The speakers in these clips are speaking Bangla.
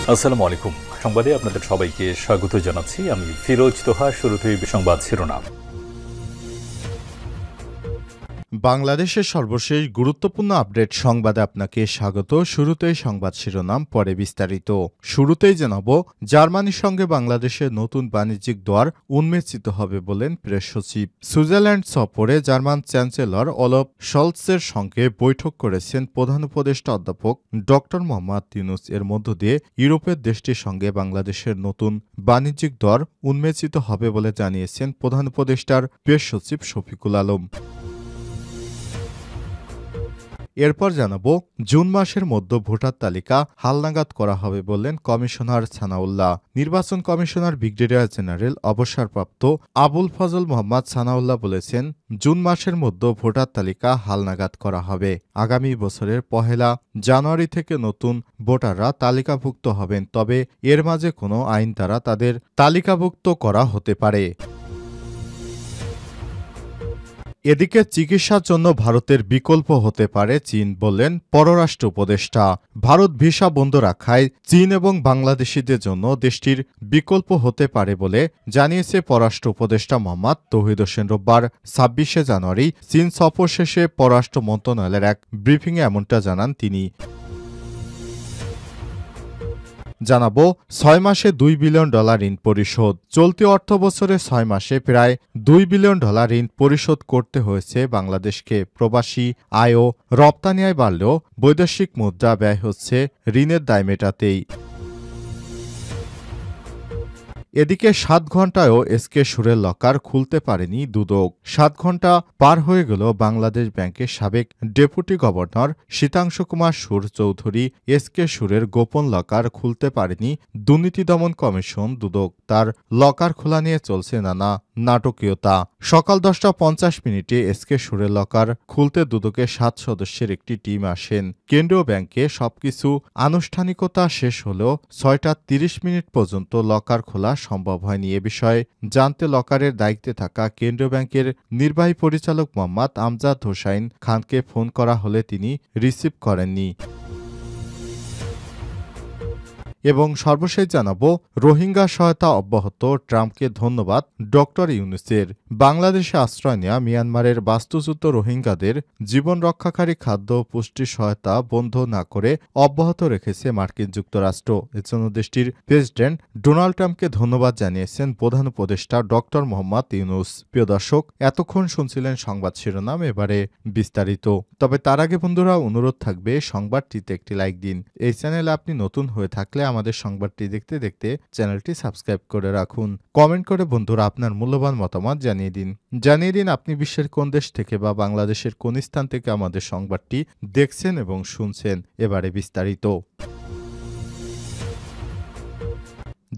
আসসালামু আলাইকুম। সংবাদে আপনাদের সবাইকে স্বাগত জানাচ্ছি। আমি ফিরোজ তোহা। শুরুতেই সংবাদ শিরোনাম। বাংলাদেশের সর্বশেষ গুরুত্বপূর্ণ আপডেট সংবাদে আপনাকে স্বাগত। শুরুতেই সংবাদ শিরোনাম, পরে বিস্তারিত। শুরুতেই জানাব, জার্মানির সঙ্গে বাংলাদেশের নতুন বাণিজ্যিক দ্বার উন্মোচিত হবে বলেন প্রেস সচিব। সুইজারল্যান্ড সফরে জার্মান চ্যান্সেলর অলফ শলৎসের সঙ্গে বৈঠক করেছেন প্রধান উপদেষ্টা অধ্যাপক ড মোহাম্মদ ইউনূস। এর মধ্য দিয়ে ইউরোপের দেশটির সঙ্গে বাংলাদেশের নতুন বাণিজ্যিক দ্বার উন্মোচিত হবে বলে জানিয়েছেন প্রধান উপদেষ্টার প্রেস সচিব শফিকুল আলম। এরপর জানাবো, জুন মাসের মধ্যে ভোটার তালিকা হালনাগাদ করা হবে বললেন কমিশনার সানাউল্লাহ। নির্বাচন কমিশনার ব্রিগেডিয়ার জেনারেল অবসরপ্রাপ্ত আবুল ফজল মোহাম্মদ সানাউল্লাহ বলেছেন, জুন মাসের মধ্যে ভোটার তালিকা হালনাগাদ করা হবে। আগামী বছরের 1 জানুয়ারি থেকে নতুন ভোটাররা তালিকাভুক্ত হবেন, তবে এর মাঝে কোনো আইন দ্বারা তাদের তালিকাভুক্ত করা হতে পারে। এদিকে চিকিৎসার জন্য ভারতের বিকল্প হতে পারে চীন, বললেন পররাষ্ট্র উপদেষ্টা। ভারত ভিসা বন্ধ রাখায় চীন এবং বাংলাদেশিদের জন্য দেশটির বিকল্প হতে পারে বলে জানিয়েছে পররাষ্ট্র উপদেষ্টা মোহাম্মদ তৌহিদ হোসেন। রোববার 26 জানুয়ারি চীন সফর শেষে পররাষ্ট্র মন্ত্রণালয়ের এক ব্রিফিংয়ে এমনটা জানান তিনি। জানাবো, 6 মাসে $2 বিলিয়ন ঋণ পরিশোধ। চলতি অর্থবছরে 6 মাসে প্রায় $2 বিলিয়ন ঋণ পরিশোধ করতে হয়েছে বাংলাদেশকে। প্রবাসী আয় ও রপ্তানি আয় বাড়লেও বৈদেশিক মুদ্রা ব্যয় হচ্ছে ঋণের দায় মেটাতেই। এদিকে 7 ঘণ্টায়ও এসকে সুরের লকার খুলতে পারেনি দুদক। 7 ঘণ্টা পার হয়ে গেল বাংলাদেশ ব্যাংকের সাবেক ডেপুটি গভর্নর শীতাংশু কুমার সুর চৌধুরী এসকে সুরের গোপন লকার খুলতে পারেনি দুর্নীতি দমন কমিশন দুদক। তার লকার খোলা নিয়ে চলছে নানা নাটকীয়তা। সকাল 10:50 এসকে সুরের লকার খুলতে দুদকের 7 সদস্যের একটি টিম আসেন। কেন্দ্রীয় ব্যাংকে সবকিছু আনুষ্ঠানিকতা শেষ হলেও 6:30 পর্যন্ত লকার খোলা সম্ভব হয়নি। এ বিষয়ে জানতে লকারের দায়িত্বে থাকা কেন্দ্রীয় ব্যাংকের নির্বাহী পরিচালক মোহাম্মদ আমজাদ হোসাইন খানকে ফোন করা হলে তিনি রিসিভ করেননি। এবং সর্বশেষ জানাবো, রোহিঙ্গা সহায়তা অব্যাহত, ট্রাম্পকে ধন্যবাদ ড ইউনূসের। বাংলাদেশে আশ্রয় নেওয়া মিয়ানমারের বাস্তুচ্যুত রোহিঙ্গাদের জীবন রক্ষাকারী খাদ্য ও পুষ্টি সহায়তা বন্ধ না করে অব্যাহত রেখেছে মার্কিন যুক্তরাষ্ট্র। এজন্য দেশটির প্রেসিডেন্ট ডোনাল্ড ট্রাম্পকে ধন্যবাদ জানিয়েছেন প্রধান উপদেষ্টা ড মোহাম্মদ ইউনূস। প্রিয় দর্শক, এতক্ষণ শুনছিলেন সংবাদ শিরোনাম, এবারে বিস্তারিত। তবে তার আগে বন্ধুরা, অনুরোধ থাকবে সংবাদটিতে একটি লাইক দিন। এই চ্যানেলে আপনি নতুন হয়ে থাকলে আমাদের সংবাদটি দেখতে দেখতে চ্যানেলটি সাবস্ক্রাইব করে রাখুন। কমেন্ট করে বন্ধুরা আপনার মূল্যবান মতামত জানিয়ে দিন আপনি বিশ্বের কোন দেশ থেকে বা বাংলাদেশের কোন স্থান থেকে আমাদের সংবাদটি দেখছেন এবং শুনছেন। এবারে বিস্তারিত।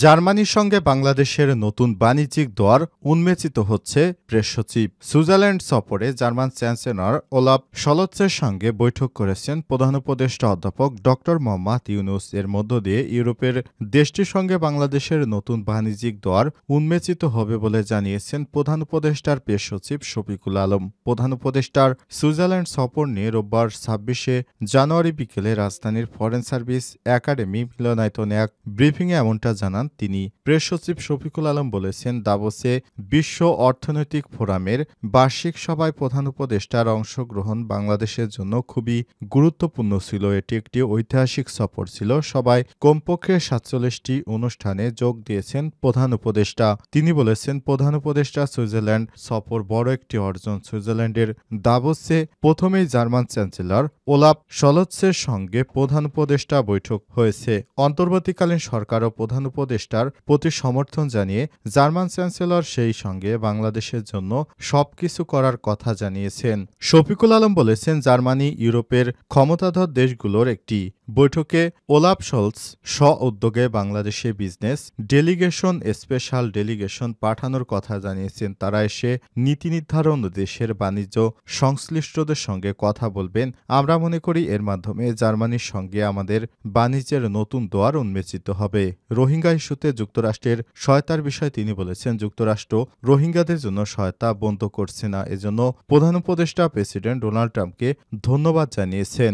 জার্মানির সঙ্গে বাংলাদেশের নতুন বাণিজ্যিক দ্বার উন্মোচিত হচ্ছে, প্রেস সচিব। সুইজারল্যান্ড সফরে জার্মান চ্যান্সেলর ওলাফ শলৎসের সঙ্গে বৈঠক করেছেন প্রধান উপদেষ্টা অধ্যাপক ড মোহাম্মদ ইউনূস। এর মধ্য দিয়ে ইউরোপের দেশটির সঙ্গে বাংলাদেশের নতুন বাণিজ্যিক দ্বার উন্মোচিত হবে বলে জানিয়েছেন প্রধান উপদেষ্টার প্রেস সচিব শফিকুল আলম। প্রধান উপদেষ্টার সুইজারল্যান্ড সফর নিয়ে রোববার 26 জানুয়ারি বিকেলে রাজধানীর ফরেন সার্ভিস একাডেমি মিলনায়তনে এক ব্রিফিংয়ে এমনটা জানান তিনি। প্রেস সচিব শফিকুল আলম বলেছেন, দাভোসে বিশ্ব অর্থনৈতিক ফোরামের বার্ষিক সভায় প্রধান উপদেষ্টার অংশগ্রহণ বাংলাদেশের জন্য খুবই গুরুত্বপূর্ণ ছিল। এটি একটি ঐতিহাসিক সফর ছিল। সবাই কমপক্ষে 47টি অনুষ্ঠানে যোগ দিয়েছেন প্রধান উপদেষ্টা। তিনি বলেছেন, প্রধান উপদেষ্টা সুইজারল্যান্ড সফর বড় একটি অর্জন। সুইজারল্যান্ডের দাভোসে প্রথমেই জার্মান চ্যান্সেলর ওলাফ শলৎসের সঙ্গে প্রধান উপদেষ্টা বৈঠক হয়েছে। অন্তর্বর্তীকালীন সরকার ও প্রধান উপদেষ্টার প্রতি সমর্থন জানিয়ে জার্মান চ্যান্সেলর সেই সঙ্গে বাংলাদেশের জন্য সবকিছু করার কথা জানিয়েছেন। শফিকুল আলম বলেছেন, জার্মানি ইউরোপের ক্ষমতাধর দেশগুলোর একটি বৈঠকে ওলাফ শলৎস উদ্যোগে বাংলাদেশে বিজনেস ডেলিগেশন, স্পেশাল ডেলিগেশন পাঠানোর কথা জানিয়েছেন। তারা এসে নীতি নির্ধারণ, দেশের বাণিজ্য সংশ্লিষ্টদের সঙ্গে কথা বলবেন। আমরা মনে করি এর মাধ্যমে জার্মানির সঙ্গে আমাদের বাণিজ্যের নতুন দ্বার উন্মোচিত হবে। রোহিঙ্গা ইস্যুতে যুক্তরাষ্ট্রের সহায়তার বিষয়ে তিনি বলেছেন, যুক্তরাষ্ট্র রোহিঙ্গাদের জন্য সহায়তা বন্ধ করছে না। এজন্য প্রধান উপদেষ্টা প্রেসিডেন্ট ডোনাল্ড ট্রাম্পকে ধন্যবাদ জানিয়েছেন।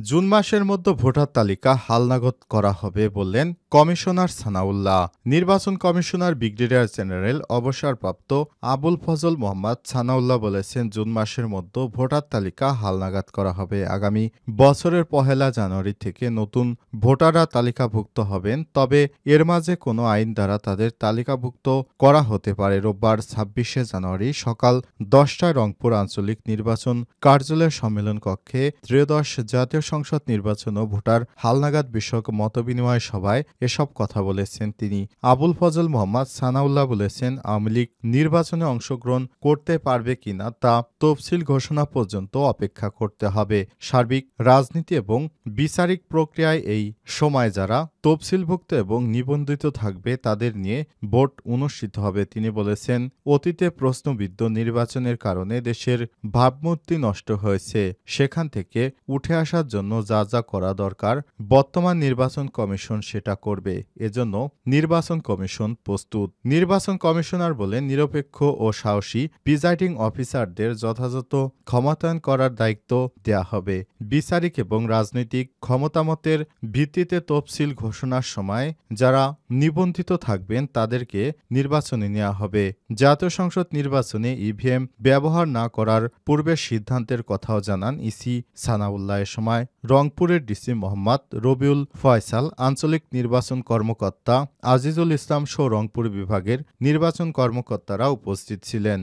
জুন মাসের মধ্যে ভোটার তালিকা হালনাগদ করা হবে বললেন কমিশনার সানাউল্লাহ। নির্বাচন কমিশনার ব্রিগেডিয়ার জেনারেল অবসরপ্রাপ্ত আবুল ফজল মোহাম্মদ সানাউল্লাহ বলেছেন, জুন মাসের মধ্যে ভোটার তালিকা হালনাগাদ করা হবে। আগামী বছরের 1 জানুয়ারি থেকে নতুন ভোটাররা তালিকাভুক্ত হবেন, তবে এর মাঝে কোনো আইন দ্বারা তাদের তালিকাভুক্ত করা হতে পারে। রোববার 26 জানুয়ারি সকাল 10টায় রংপুর আঞ্চলিক নির্বাচন কার্যালয়ের সম্মেলন কক্ষে ত্রয়োদশ জাতীয় সংসদ নির্বাচন ও ভোটার হালনাগাদ বিষয়ক মতবিনিময় সভায় এসব কথা বলেছেন তিনি। আবুল ফজল মোহাম্মদ সানাউল্লাহ বলেছেন, আওয়ামী লীগ নির্বাচনে অংশগ্রহণ করতে পারবে কিনা তা তফসিল ঘোষণা পর্যন্ত অপেক্ষা করতে হবে। সার্বিক রাজনীতি এবং বিচারিক প্রক্রিয়ায় এই সময় যারা তফসিলভুক্ত এবং নিবন্ধিত থাকবে তাদের নিয়ে ভোট অনুষ্ঠিত হবে। তিনি বলেছেন, অতীতে প্রশ্নবিদ্ধ নির্বাচনের কারণে দেশের ভাবমূর্তি নষ্ট হয়েছে। সেখান থেকে উঠে আসার জন্য যা যা করা দরকার বর্তমান নির্বাচন কমিশন সেটা করবে। এজন্য নির্বাচন কমিশন প্রস্তুত। নির্বাচন কমিশনার বলেন, নিরপেক্ষ ও সাহসী প্রিজাইডিং অফিসারদের যথাযথ ক্ষমতায়ন করার দায়িত্ব দেয়া হবে। বিচারিক এবং রাজনৈতিক ক্ষমতামতের ভিত্তিতে তফসিল ঘোষণার সময় যারা নিবন্ধিত থাকবেন তাদেরকে নির্বাচনে নেওয়া হবে। জাতীয় সংসদ নির্বাচনে ইভিএম ব্যবহার না করার পূর্বের সিদ্ধান্তের কথাও জানান ইসি সানাউল্লাহ। এ সময় রংপুরের ডিসি মোহাম্মদ রবিউল ফয়সাল, আঞ্চলিক নির্বাচন কর্মকর্তা আজিজুল ইসলাম সহ রংপুর বিভাগের নির্বাচন কর্মকর্তারা উপস্থিত ছিলেন।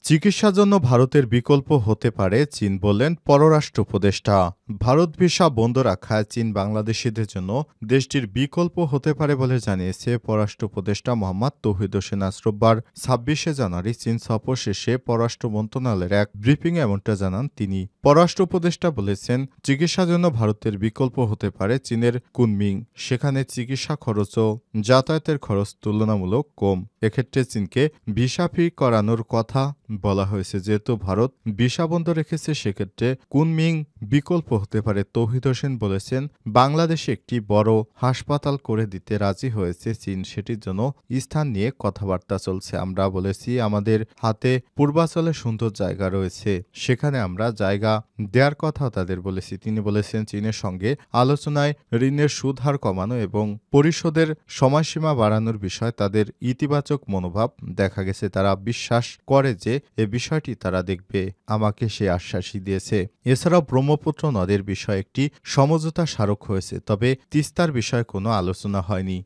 চিকিৎসার জন্য ভারতের বিকল্প হতে পারে চীন বললেন পররাষ্ট্র উপদেষ্টা। ভারত ভিসা বন্ধ রাখায় চীন বাংলাদেশিদের জন্য দেশটির বিকল্প হতে পারে বলে জানিয়েছে পররাষ্ট্র উপদেষ্টা মোহাম্মদ তৌহিদ হোসেন। রোববার 26 জানুয়ারি চীন সফর শেষে পররাষ্ট্র মন্ত্রণালয়ের এক ব্রিফিংয়ে এমনটা জানান তিনি। পররাষ্ট্র উপদেষ্টা বলেছেন, চিকিৎসার জন্য ভারতের বিকল্প হতে পারে চীনের কুনমিং। সেখানে চিকিৎসা খরচ ও যাতায়াতের খরচ তুলনামূলক কম। এক্ষেত্রে চীনকে ভিসা ফ্রি করানোর কথা বলা হয়েছে। যেহেতু ভারত ভিসা বন্ধ রেখেছে, সেক্ষেত্রে কুনমিং বিকল্প হতে পারে। তৌহিদ হোসেন বলেছেন, বাংলাদেশে একটি বড় হাসপাতাল করে দিতে রাজি হয়েছে চীন। সেটির জন্য স্থান নিয়ে কথাবার্তা চলছে। আমরা বলেছি, আমাদের হাতে পূর্বাঞ্চলে সুন্দর জায়গা রয়েছে, সেখানে আমরা জায়গা দেওয়ার কথা তাদের বলেছি। তিনি বলেছেন, চীনের সঙ্গে আলোচনায় ঋণের সুদ হার কমানো এবং পরিশোধের সময়সীমা বাড়ানোর বিষয়ে তাদের ইতিবাচক মনোভাব দেখা গেছে। তারা বিশ্বাস করে যে এ বিষয়টি তারা দেখবে। আমাকে সে আশ্বাসই দিয়েছে। এছাড়াও ব্রহ্মপুত্র নদের বিষয়ে একটি সমঝোতা স্মারক হয়েছে, তবে তিস্তার বিষয়ে কোনো আলোচনা হয়নি।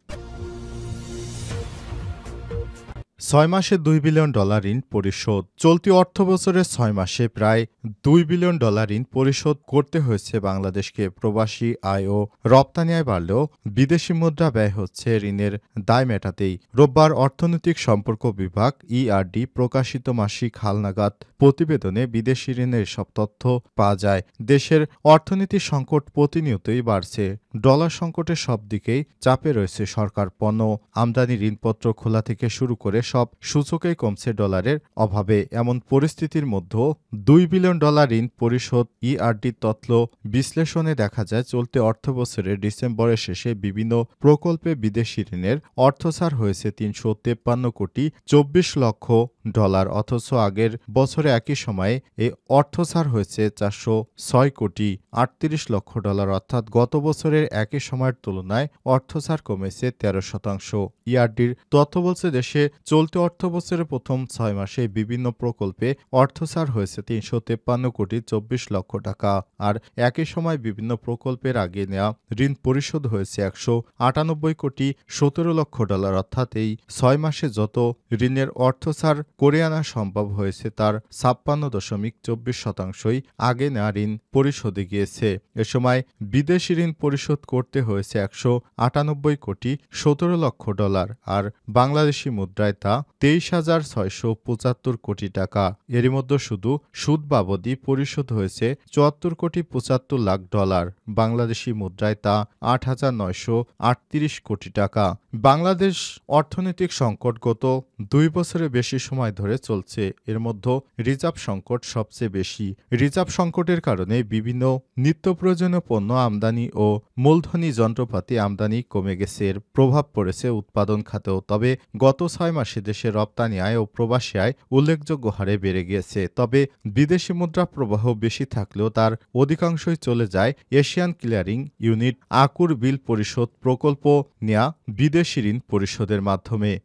6 মাসে $2 বিলিয়ন ঋণ পরিশোধ। চলতি অর্থবছরের 6 মাসে প্রায় $2 বিলিয়ন ঋণ পরিশোধ করতে হয়েছে বাংলাদেশকে। প্রবাসী আয় ও রপ্তানি আয় বাড়লেও বিদেশি মুদ্রা ব্যয় হচ্ছে ঋণের দায় মেটাতেই। রোববার অর্থনৈতিক সম্পর্ক বিভাগ ইআরডি প্রকাশিত মাসিক হালনাগাদ প্রতিবেদনে বিদেশি ঋণের সব তথ্য পাওয়া যায়। দেশের অর্থনীতির সংকট প্রতিনিয়তই বাড়ছে। ডলার সংকটের সব দিকেই চাপে রয়েছে সরকার। পণ্য আমদানি, ঋণপত্র খোলা থেকে শুরু করে সব সূচকেই কমছে ডলারের অভাবে। এমন পরিস্থিতির মধ্যেও $2 বিলিয়ন ঋণ পরিশোধ। ইআরডির তথ্য বিশ্লেষণে দেখা যায়, চলতি অর্থবছরের ডিসেম্বরের শেষে বিভিন্ন প্রকল্পে বিদেশি ঋণের অর্থছাড় হয়েছে $353 কোটি 24 লক্ষ। অথচ আগের বছরে একই সময়ে এই অর্থছাড় হয়েছে $406 কোটি 38 লক্ষ। অর্থাৎ গত বছরের একই সময়ের তুলনায় অর্থছাড় কমেছে 13%। ইআরডির তথ্য বলছে, দেশে চলতি অর্থবছরের প্রথম 6 মাসে বিভিন্ন প্রকল্পে অর্থছাড় হয়েছে $353 কোটি 24 লক্ষ টাকা। আর একই সময় বিভিন্ন প্রকল্পের আগে নেওয়া ঋণ পরিশোধ হয়েছে $198 কোটি 17 লক্ষ। অর্থাৎ এই 6 মাসে যত ঋণের অর্থছাড় করে আনা সম্ভব হয়েছে তার 56.24%ই আগে নেওয়া ঋণ পরিশোধে গিয়েছে। এ সময় বিদেশি ঋণ পরিশোধ করতে হয়েছে $198 কোটি 17 লক্ষ। আর বাংলাদেশি মুদ্রায় তা 23,675 কোটি টাকা। এরই মধ্যে শুধু সুদ বাবদই পরিশোধ হয়েছে $74 কোটি 75 লাখ। বাংলাদেশি মুদ্রায় তা 8,938 কোটি টাকা। বাংলাদেশ অর্থনৈতিক সংকট গত 2 বছরের বেশি সময় ধরে চলছে। এর মধ্যে রিজার্ভ সংকট সবচেয়ে বেশি। রিজার্ভ সংকটের কারণে বিভিন্ন নিত্য প্রয়োজনীয় পণ্য আমদানি ও মূলধনী যন্ত্রপাতি আমদানি কমে গেছে। এর প্রভাব পড়েছে উৎপাদন খাতেও। তবে গত 6 মাসে দেশের রপ্তানি আয় ও প্রবাসী আয় উল্লেখযোগ্য হারে বেড়ে গিয়েছে। তবে বিদেশি মুদ্রা প্রবাহ বেশি থাকলেও তার অধিকাংশই চলে যায় এশিয়ান ক্লিয়ারিং ইউনিট আকুর বিল পরিশোধ প্রকল্প নেয়া বিদেশি ঋণ পরিশোধের মাধ্যমে।